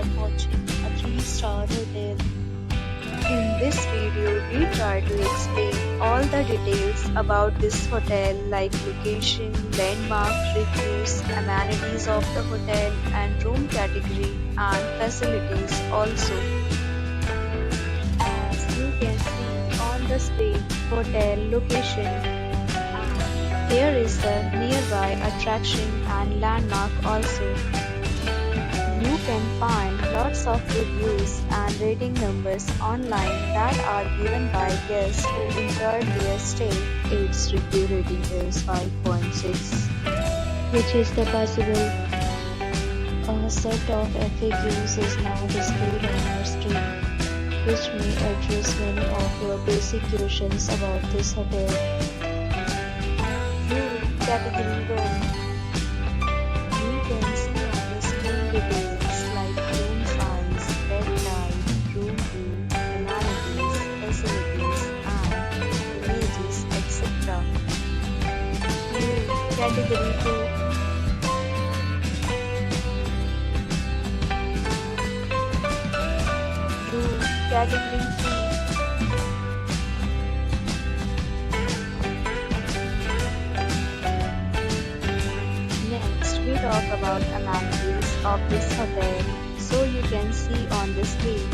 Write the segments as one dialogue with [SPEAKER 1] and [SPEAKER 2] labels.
[SPEAKER 1] are watching a 3-star hotel. In this video, we try to explain all the details about this hotel like location, landmark, reviews, amenities of the hotel and room category and facilities also. As you can see on the screen, hotel location. And here is the nearby attraction and landmark also. You can find lots of reviews and rating numbers online that are given by guests who enjoyed their stay. Its review rating is 5.6, which is the possible. A set of FAQs is now displayed on your screen, which may address many of your basic questions about this hotel. Room category 1. You can see on the screen details like room size, bed type, room view, amenities, facilities, and images, etc. Room category 2. Room category 3. Next, we talk about amenities of this hotel. So you can see on the screen.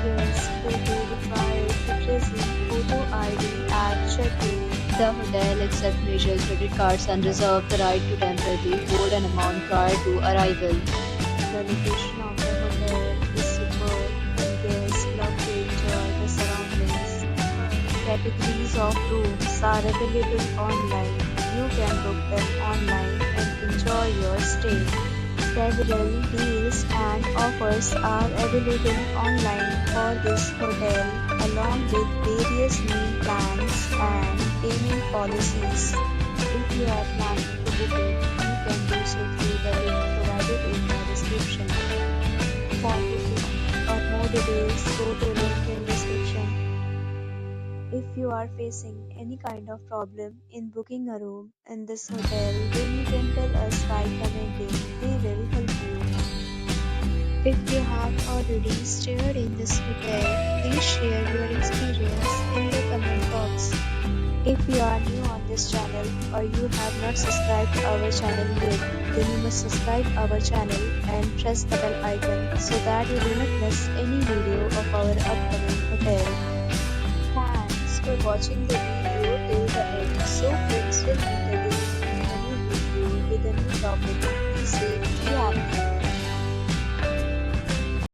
[SPEAKER 1] Guests will be required to present photo ID at check-in. The hotel accepts major credit cards and reserves the right to temporarily hold an amount prior to arrival. The location of the hotel is superb and guests love to enjoy the surroundings. Categories of rooms are available online. You can book them online and enjoy your stay. Several deals and offers are available online for this hotel, along with various meal plans and payment policies. If you are planning to book it, you can do so through the link provided in the description. For booking or more details, go to link in description. If you are facing any kind of problem in booking a room in this hotel, then you can tell us by commenting. We will help you. If you have already stayed in this hotel, please share your experience in the comment box. If you are new on this channel or you have not subscribed our channel yet, then you must subscribe our channel and press the bell icon so that you do not miss any video of our upcoming hotel. Thanks for watching the video till the end. So friends, will meet again in a new video with a new topic.